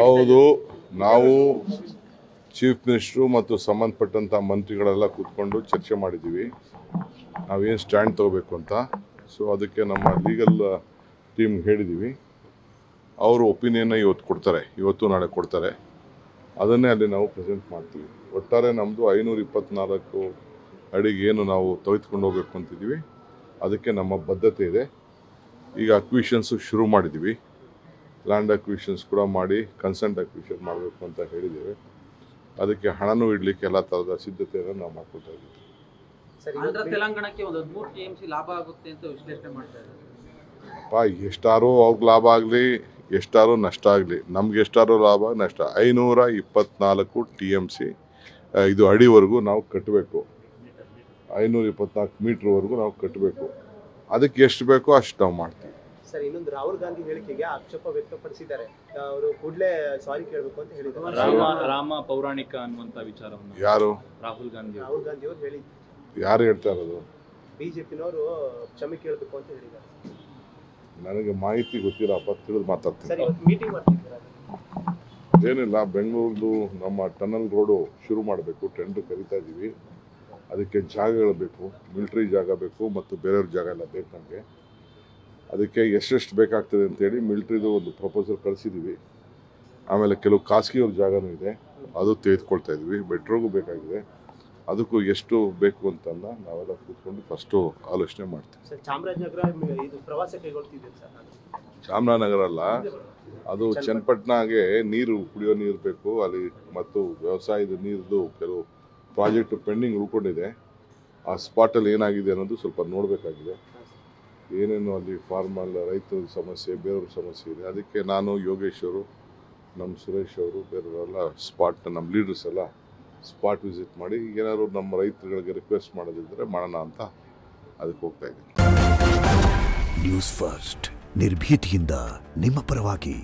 ಹೌದು, ನಾವು chief minister ಮತ್ತು ಸಂಬಂಧಪಟ್ಟಂಥ ಮಂತ್ರಿಗಳೆಲ್ಲ ಕೂತ್ಕೊಂಡು ಚರ್ಚೆ ಮಾಡಿದ್ದೀವಿ ನಾವೇನು ಸ್ಟ್ಯಾಂಡ್ ತಗೋಬೇಕು ಅಂತ. ಸೊ ಅದಕ್ಕೆ ನಮ್ಮ ಲೀಗಲ್ ಟೀಮ್ ಹೇಳಿದ್ದೀವಿ. ಅವರು ಒಪಿನಿಯನ್ನ ಇವತ್ತು ನಾಳೆ ಕೊಡ್ತಾರೆ. ಅದನ್ನೇ ಅಲ್ಲಿ ನಾವು ಪ್ರೆಸೆಂಟ್ ಮಾಡ್ತೀವಿ. ಒಟ್ಟಾರೆ ನಮ್ಮದು 524 ಅಡಿಗೆ ಏನು ನಾವು ತೆಗೆದುಕೊಂಡು ಹೋಗಬೇಕು ಅಂತಿದ್ದೀವಿ, ಅದಕ್ಕೆ ನಮ್ಮ ಬದ್ಧತೆ ಇದೆ. ಈಗ ಅಕ್ವಿಷನ್ಸು ಶುರು ಮಾಡಿದ್ದೀವಿ. ಲ್ಯಾಂಡ್ ಅಕ್ವಿಷನ್ಸ್ ಕೂಡ ಮಾಡಿ ಕನ್ಸೆಂಟ್ ಅಕ್ವಿಷನ್ ಮಾಡಬೇಕು ಅಂತ ಹೇಳಿದ್ದೇವೆ. ಅದಕ್ಕೆ ಹಣನೂ ಇಡಲಿಕ್ಕೆ ಎಲ್ಲ ಥರದ ಸಿದ್ಧತೆಯನ್ನು ನಾವು ಮಾಡ್ಕೊಳ್ತಾ ಇದ್ದೀವಿ. ತೆಲಂಗಾಣಕ್ಕೆ ಒಂದು 13 TMC ಲಾಭ ಆಗುತ್ತೆ ಅಂತ ವಿಶ್ಲೇಷಣೆ ಮಾಡ್ತಾ ಇದ್ದಾರೆ. ಎಷ್ಟಾರೋ ಅವ್ರಿಗೆ ಲಾಭ ಆಗಲಿ, ಎಷ್ಟಾರೋ ನಷ್ಟ ಆಗಲಿ, ನಮ್ಗೆ ಎಷ್ಟಾರೋ ಲಾಭ ನಷ್ಟ. 524 TMC ಇದು ಅಡಿವರೆಗೂ ನಾವು ಕಟ್ಟಬೇಕು. 524 ಮೀಟ್ರ್ವರೆಗೂ ನಾವು ಕಟ್ಟಬೇಕು. ಅದಕ್ಕೆ ಎಷ್ಟು ಬೇಕೋ ಅಷ್ಟು ನಾವು ಮಾಡ್ತೀವಿ. ಸರ್, ಇನ್ನೊಂದು ರಾಹುಲ್ ಗಾಂಧಿ ಹೇಳಿಕೆಗೆ ಆಕ್ಷೇಪ ವ್ಯಕ್ತಪಡಿಸಿದ್ದಾರೆ. ಅವರು ಕೂಡಲೇ ಸಾರಿ ಕೇಳಬೇಕು ಅಂತ ಹೇಳಿದ್ದಾರೆ. ರಾಮ ಪೌರಾಣಿಕ ಅನ್ನುವಂತ ವಿಚಾರವನ್ನು ಯಾರು? ರಾಹುಲ್ ಗಾಂಧಿ ಅವರು ಹೇಳಿ. ಯಾರು ಹೇಳ್ತಾ ಇರೋದು? ಬಿಜೆಪಿನವರು ಕ್ಷಮೆ ಕೇಳಬೇಕು ಅಂತ ಹೇಳಿದ್ದಾರೆ. ನನಗೆ ಮಾಹಿತಿ ಗೊತ್ತಿಲ್ಲಪ್ಪ, ತಿಳಿದು ಮಾತಾಡ್ತೀನಿ. ಸರ್, ಇವತ್ತು ಮೀಟಿಂಗ್ ಮಾಡ್ತಿದ್ದೀರಾ? ಏನಿಲ್ಲ, ಬೆಂಗಳೂರದು ನಮ್ಮ ಟನಲ್ ರೋಡು ಶುರು ಮಾಡಬೇಕು. ಟೆಂಡರ್ ಕರಿತಾ ಇದ್ದೀವಿ. ಅದಕ್ಕೆ ಜಾಗಗಳು ಬೇಕು, ಮಿಲಿಟರಿ ಜಾಗ ಬೇಕು ಮತ್ತು ಬೇರೆಯವ್ರ ಜಾಗ ಎಲ್ಲ ಬೇಕು ನಮಗೆ. ಅದಕ್ಕೆ ಎಷ್ಟೆಷ್ಟು ಬೇಕಾಗ್ತದೆ ಅಂತೇಳಿ ಮಿಲಿಟ್ರಿದು ಒಂದು ಪ್ರಪೋಸಲ್ ಕಳಿಸಿದ್ದೀವಿ. ಆಮೇಲೆ ಕೆಲವು ಖಾಸಗಿಯವ್ರ ಜಾಗನೂ ಇದೆ, ಅದು ತೆಗೆದುಕೊಳ್ತಾ ಇದ್ವಿ. ಮೆಟ್ರೋಗೂ ಬೇಕಾಗಿದೆ. ಅದಕ್ಕೂ ಎಷ್ಟು ಬೇಕು ಅಂತಂದ ನಾವೆಲ್ಲ ಕೂತ್ಕೊಂಡು ಫಸ್ಟು ಆಲೋಚನೆ ಮಾಡ್ತೀವಿ. ಸರ್, ಚಾಮರಾಜನಗರ ಇದು ಪ್ರವಾಸ ಕೈಗೊಳ್ತಿದ್ದೀವಿ ಸರ್. ಚಾಮರಾಜನಗರ ಅಲ್ಲ, ಅದು ಚನ್ನಪಟ್ಟಣಗೆ ನೀರು, ಕುಡಿಯೋ ನೀರು ಬೇಕು ಅಲ್ಲಿ, ಮತ್ತು ವ್ಯವಸಾಯದ ನೀರದು ಕೆಲವು ಪ್ರಾಜೆಕ್ಟ್ ಪೆಂಡಿಂಗ್ ಉಳ್ಕೊಂಡಿದೆ. ಆ ಸ್ಪಾಟಲ್ಲಿ ಏನಾಗಿದೆ ಅನ್ನೋದು ಸ್ವಲ್ಪ ನೋಡಬೇಕಾಗಿದೆ. ಏನೇನು ಅಲ್ಲಿ ಫಾರ್ಮಲ್ ರೈತರ ಸಮಸ್ಯೆ, ಬೇರೆಯವ್ರ ಸಮಸ್ಯೆ ಇದೆ. ಅದಕ್ಕೆ ನಾನು, ಯೋಗೇಶ್ ಅವರು, ನಮ್ಮ ಸುರೇಶ್ ಅವರು, ಬೇರೆಯವರೆಲ್ಲ ನಮ್ಮ ಲೀಡರ್ಸ್ ಎಲ್ಲ ಸ್ಪಾಟ್ ವಿಸಿಟ್ ಮಾಡಿ ಏನಾದ್ರು ನಮ್ಮ ರೈತರುಗಳಿಗೆ ರಿಕ್ವೆಸ್ಟ್ ಮಾಡೋದಿದ್ದರೆ ಮಾಡೋಣ ಅಂತ ಅದಕ್ಕೆ ಹೋಗ್ತಾ ಇದ್ದೀನಿ. ನ್ಯೂಸ್ ಫಸ್ಟ್, ನಿರ್ಭೀತಿಯಿಂದ ನಿಮ್ಮ ಪರವಾಗಿ.